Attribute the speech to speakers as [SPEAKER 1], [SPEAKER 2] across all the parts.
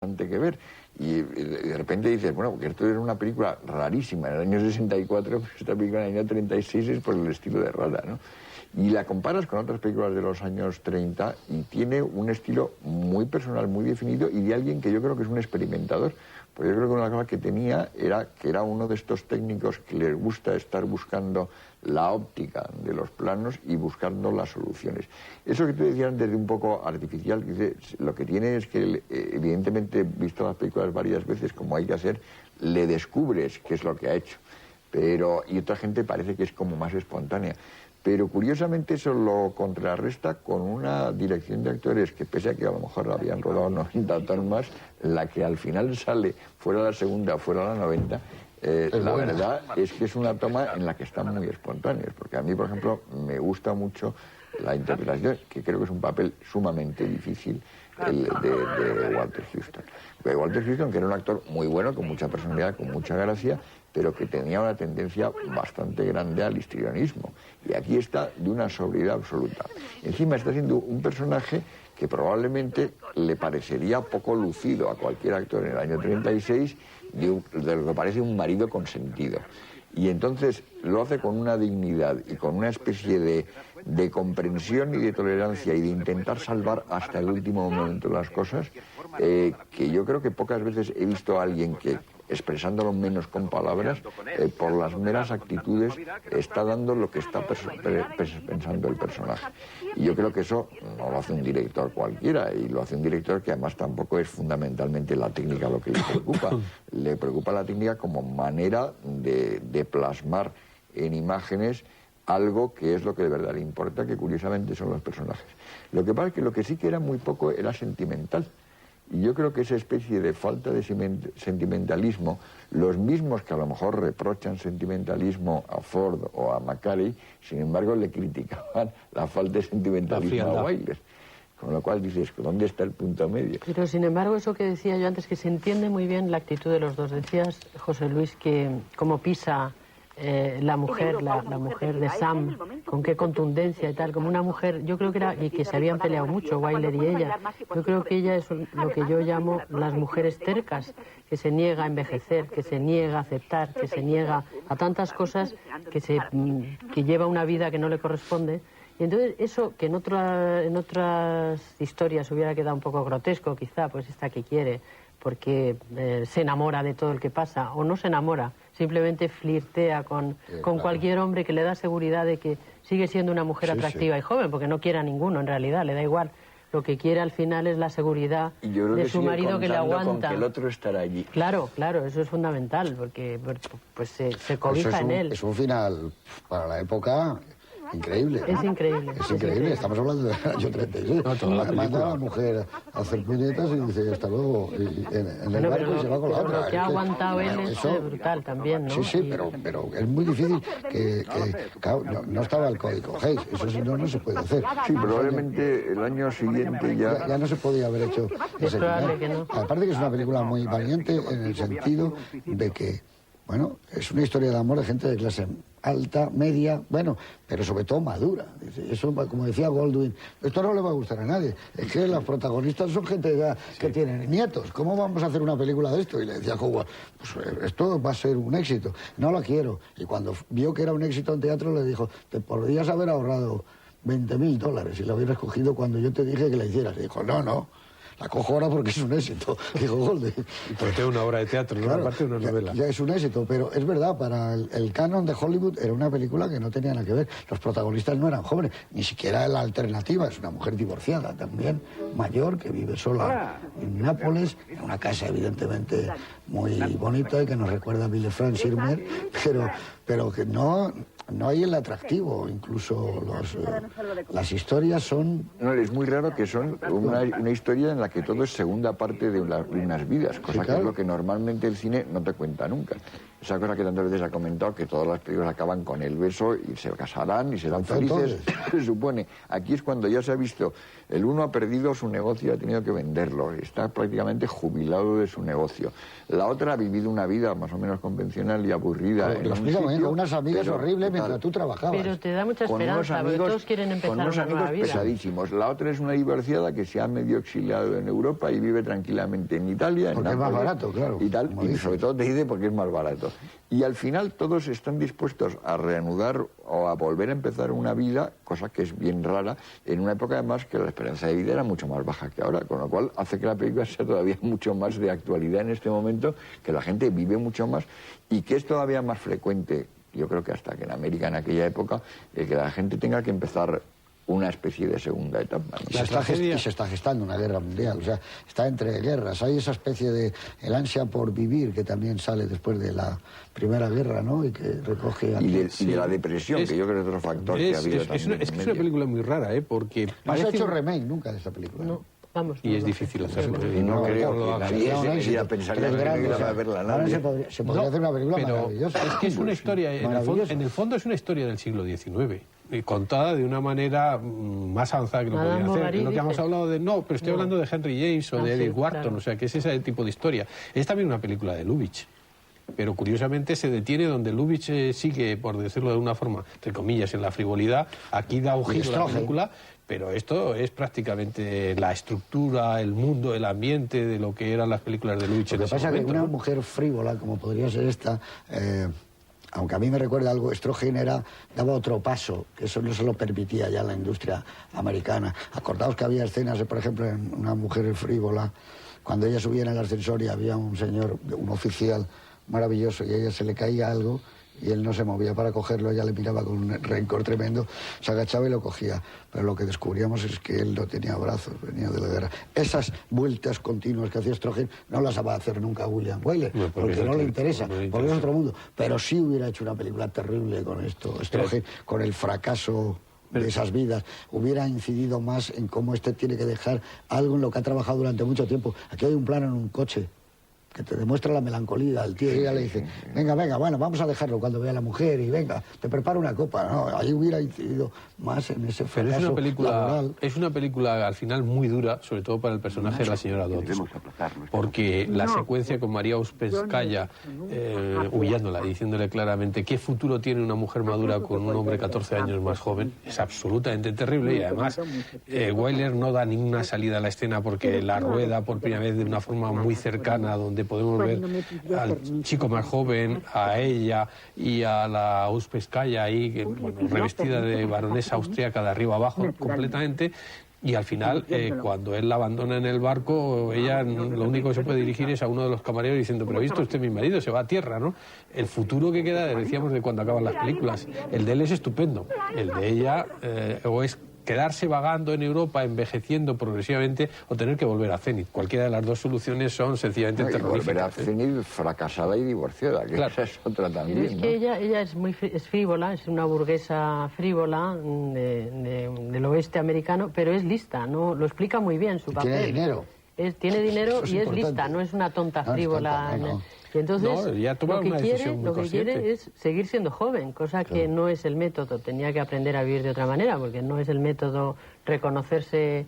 [SPEAKER 1] que ver. Y de repente dices, bueno, porque esto era una película rarísima. En el año 64, pues esta película en el año 36 es por el estilo de rara, ¿no? Y la comparas con otras películas de los años 30 y tiene un estilo muy personal, muy definido y de alguien que yo creo que es un experimentador. Pues yo creo que una cosa que tenía era que era uno de estos técnicos que les gusta estar buscando la óptica de los planos y buscando las soluciones. Eso que tú decías antes de un poco artificial, lo que tiene es que, evidentemente, visto las películas varias veces, como hay que hacer, le descubres qué es lo que ha hecho. Y otra gente parece que es como más espontánea. Pero curiosamente eso lo contrarresta con una dirección de actores que, pese a que a lo mejor habían rodado 90 tomas, la que al final sale, fuera la segunda, fuera la 90, la verdad es que es una toma en la que están muy espontáneos. Porque a mí, por ejemplo, me gusta mucho la interpretación, que creo que es un papel sumamente difícil, el de Walter Huston. Walter Huston, que era un actor muy bueno, con mucha personalidad, con mucha gracia, pero que tenía una tendencia bastante grande al histrionismo. Y aquí está de una sobriedad absoluta. Encima está siendo un personaje que probablemente le parecería poco lucido a cualquier actor en el año 36 de lo que parece un marido consentido. Y entonces lo hace con una dignidad y con una especie de comprensión y de tolerancia y de intentar salvar hasta el último momento las cosas, que yo creo que pocas veces he visto a alguien que, expresándolo menos con palabras, por las meras actitudes, está dando lo que está pensando el personaje. Y yo creo que eso no lo hace un director cualquiera, y lo hace un director que además tampoco es fundamentalmente la técnica lo que le preocupa. Le preocupa la técnica como manera de plasmar en imágenes algo que es lo que de verdad le importa, que curiosamente son los personajes. Lo que pasa es que lo que sí que era muy poco era sentimental. Y yo creo que esa especie de falta de sentimentalismo, los mismos que a lo mejor reprochan sentimentalismo a Ford o a Macquarie, sin embargo le criticaban la falta de sentimentalismo a Wyler. Con lo cual dices, ¿dónde está el punto medio?
[SPEAKER 2] Pero sin embargo, eso que decía yo antes, que se entiende muy bien la actitud de los dos. Decías, José Luis, que cómo pisa la mujer de Sam, con qué contundencia y tal, como una mujer, yo creo que era, y que se habían peleado mucho, Wyler y ella, yo creo que ella es lo que yo llamo las mujeres tercas, que se niega a envejecer, que se niega a aceptar, que se niega a tantas cosas, que lleva una vida que no le corresponde. Y entonces eso, que en otras historias hubiera quedado un poco grotesco, quizá, pues esta que quiere, porque se enamora de todo el que pasa, o no se enamora, simplemente flirtea con cualquier hombre que le da seguridad de que sigue siendo una mujer atractiva y joven, porque no quiere a ninguno en realidad, le da igual. Lo que quiere al final es la seguridad de su marido que le aguanta.
[SPEAKER 1] Con que el otro estará allí.
[SPEAKER 2] Claro, eso es fundamental, porque pues se cobija en él.
[SPEAKER 3] Es un final para la época increíble.
[SPEAKER 2] Es increíble.
[SPEAKER 3] Es increíble, estamos hablando del año 36. Manda a la mujer a hacer puñetas y dice hasta luego en el barco y se va con la otra.
[SPEAKER 2] Lo que ha aguantado él es brutal también, ¿no?
[SPEAKER 3] Sí, pero es muy difícil que claro, no estaba el código Hays, eso sí no se puede hacer.
[SPEAKER 1] Sí, probablemente el año siguiente ya
[SPEAKER 3] no se podía haber hecho ese final.
[SPEAKER 2] Que no.
[SPEAKER 3] Aparte que es una película muy valiente en el sentido de que, bueno, es una historia de amor de gente de clase alta, media, bueno, pero sobre todo madura. Eso, como decía Goldwyn, esto no le va a gustar a nadie. Es que las protagonistas son gente ya que tienen nietos. ¿Cómo vamos a hacer una película de esto? Y le decía Howard, pues esto va a ser un éxito. No la quiero. Y cuando vio que era un éxito en teatro, le dijo, te podrías haber ahorrado $20.000 y lo hubieras cogido cuando yo te dije que la hicieras. Y dijo, no. La cojo ahora porque es un éxito, dijo Goldwyn.
[SPEAKER 4] Y porque es una obra de teatro, claro, no aparte de una novela.
[SPEAKER 3] Ya es un éxito, pero es verdad, para el canon de Hollywood era una película que no tenía nada que ver. Los protagonistas no eran jóvenes, ni siquiera la alternativa. Es una mujer divorciada también, mayor, que vive sola en Nápoles, en una casa evidentemente muy bonita y que nos recuerda a Bill Frank Schirmer, pero que no hay el atractivo, incluso las historias son...
[SPEAKER 1] No, es muy raro que son una historia en la que todo es segunda parte de unas vidas, cosa que es lo que normalmente el cine no te cuenta nunca. Esa cosa que tantas veces ha comentado, que todas las películas acaban con el beso y se casarán y serán felices, se supone. Aquí es cuando ya se ha visto El uno ha perdido su negocio y ha tenido que venderlo, está prácticamente jubilado de su negocio. La otra ha vivido una vida más o menos convencional y aburrida.
[SPEAKER 3] Con unas amigas horribles mientras tú trabajabas.
[SPEAKER 2] Pero te da mucha esperanza, porque todos quieren empezar una nueva vida.
[SPEAKER 1] Con unos amigos pesadísimos. La otra es una divorciada que se ha medio exiliado en Europa y vive tranquilamente en Italia.
[SPEAKER 3] Porque es más barato, claro.
[SPEAKER 1] Y tal, y sobre todo te dice porque es más barato. Y al final todos están dispuestos a reanudar o a volver a empezar una vida, cosa que es bien rara, en una época además que la esperanza de vida era mucho más baja que ahora, con lo cual hace que la película sea todavía mucho más de actualidad en este momento, que la gente vive mucho más y que es todavía más frecuente, yo creo que hasta que en América en aquella época, que la gente tenga que empezar una especie de segunda etapa, ¿no?
[SPEAKER 3] Y se está gestando una guerra mundial, o sea, está entre guerras. Hay esa especie de el ansia por vivir que también sale después de la Primera Guerra, ¿no? Y que recoge...
[SPEAKER 1] Y de la depresión, que yo creo que es otro factor que ha habido también.
[SPEAKER 4] Es que es una película muy rara, ¿eh? Porque...
[SPEAKER 3] No se ha hecho remake nunca de esta película.
[SPEAKER 2] No. Vamos,
[SPEAKER 4] y es difícil hacerlo.
[SPEAKER 1] Y no creo que nadie se quisiera pensar que va a verla nadie.
[SPEAKER 3] Se podría hacer una película maravillosa.
[SPEAKER 4] Es que es una historia, en el fondo es una historia del siglo XIX, contada de una manera más avanzada que lo podían hacer. Lo que hemos hablado de... No, pero estoy hablando de Henry James o de Edith Wharton, claro. O sea, que es ese tipo de historia. Es también una película de Lubitsch. Pero curiosamente se detiene donde Lubitsch sigue, por decirlo de una forma, entre comillas, en la frivolidad. Aquí da un giro a la película, pero esto es prácticamente la estructura, el mundo, el ambiente de lo que eran las películas de Lubitsch en ese momento.
[SPEAKER 3] Lo que pasa es que una mujer frívola, como podría ser esta, aunque a mí me recuerda algo, Stroheim daba otro paso, que eso no se lo permitía ya la industria americana. Acordaos que había escenas, por ejemplo, en Una mujer frívola, cuando ella subía en el ascensor y había un señor, un oficial maravilloso, y a ella se le caía algo y él no se movía para cogerlo, ella le miraba con un rencor tremendo, se agachaba y lo cogía. Pero lo que descubríamos es que él no tenía brazos, venía de la guerra. Esas vueltas continuas que hacía Stroheim no las va a hacer nunca William Wyler, porque no le interesa, porque es otro mundo. Pero sí hubiera hecho una película terrible con esto, Stroheim, con el fracaso de esas vidas, hubiera incidido más en cómo tiene que dejar algo en lo que ha trabajado durante mucho tiempo. Aquí hay un plano en un coche que te demuestra la melancolía del tío, y ella le dice, venga, bueno, vamos a dejarlo cuando vea a la mujer y venga, te preparo una copa, ¿no? Ahí hubiera incidido más en ese fracaso.
[SPEAKER 4] Pero es una película al final muy dura, sobre todo para el personaje de la señora Dodds, porque la secuencia con María Uspenskáya humillándola, diciéndole claramente qué futuro tiene una mujer madura con un hombre 14 años más joven, es absolutamente terrible. Y además Wyler no da ninguna salida a la escena porque la rueda por primera vez de una forma muy cercana, donde podemos ver al chico más joven, a ella y a la Uspenskáya ahí, revestida de baronesa austríaca de arriba abajo completamente. Y al final, cuando él la abandona en el barco, ella lo único que se puede dirigir es a uno de los camareros diciendo, pero ¿ha visto usted mi marido? Se va a tierra, ¿no? El futuro que queda, decíamos, de cuando acaban las películas, el de él es estupendo. El de ella o es quedarse vagando en Europa, envejeciendo progresivamente, o tener que volver a Zenit. Cualquiera de las dos soluciones son sencillamente terroríficas.
[SPEAKER 1] Volver a Zenit fracasada y divorciada, que claro. Esa es otra también.
[SPEAKER 2] Es que ella es frívola, es una burguesa frívola del oeste americano, pero es lista, ¿no? Lo explica muy bien su papel.
[SPEAKER 3] Tiene dinero.
[SPEAKER 2] Tiene dinero y es lista, no es una tonta frívola. Y entonces lo que quiere es seguir siendo joven, cosa que no es el método. Tenía que aprender a vivir de otra manera, porque no es el método reconocerse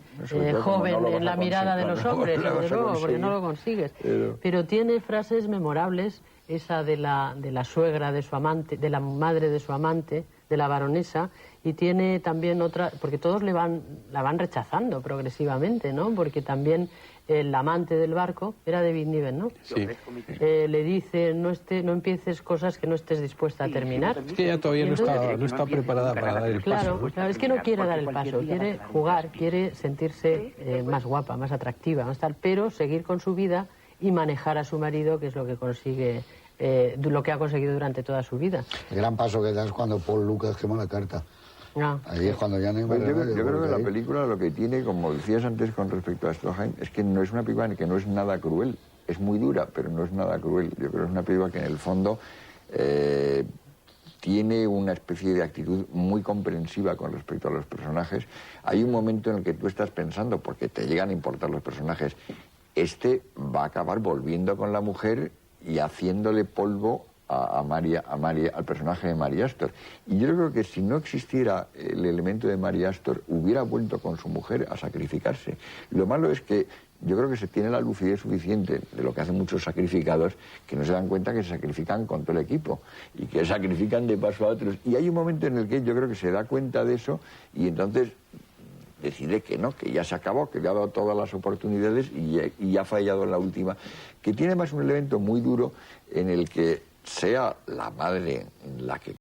[SPEAKER 2] joven en la mirada de los hombres, desde luego, porque no lo consigues. Pero tiene frases memorables, esa de la suegra de su amante, de la madre de su amante, de la baronesa, y tiene también otra, porque todos la van rechazando progresivamente, ¿no? Porque también el amante del barco era David Niven, ¿no?
[SPEAKER 4] Sí.
[SPEAKER 2] Le dice, no empieces cosas que no estés dispuesta a terminar.
[SPEAKER 4] Es que ella todavía no está preparada para dar el paso.
[SPEAKER 2] Claro, es que no quiere dar el paso, quiere jugar, quiere sentirse más guapa, más atractiva, más tal, pero seguir con su vida y manejar a su marido, que es lo que consigue, lo que ha conseguido durante toda su vida.
[SPEAKER 3] El gran paso que da es cuando Paul Lucas quema la carta.
[SPEAKER 2] No.
[SPEAKER 3] Ahí es cuando ya no hay más
[SPEAKER 1] yo creo que la película lo que tiene, como decías antes con respecto a Stroheim, es que no es una película que no es nada cruel. Es muy dura, pero no es nada cruel. Yo creo que es una película que en el fondo tiene una especie de actitud muy comprensiva con respecto a los personajes. Hay un momento en el que tú estás pensando, porque te llegan a importar los personajes, va a acabar volviendo con la mujer y haciéndole polvo al personaje de Mary Astor. Y yo creo que si no existiera el elemento de Mary Astor, hubiera vuelto con su mujer a sacrificarse. Lo malo es que yo creo que se tiene la lucidez suficiente de lo que hacen muchos sacrificados, que no se dan cuenta que se sacrifican con todo el equipo y que sacrifican de paso a otros. Y hay un momento en el que yo creo que se da cuenta de eso y entonces decide que no, que ya se acabó, que le ha dado todas las oportunidades y ha fallado en la última. Que tiene más un elemento muy duro en el que sea la madre la que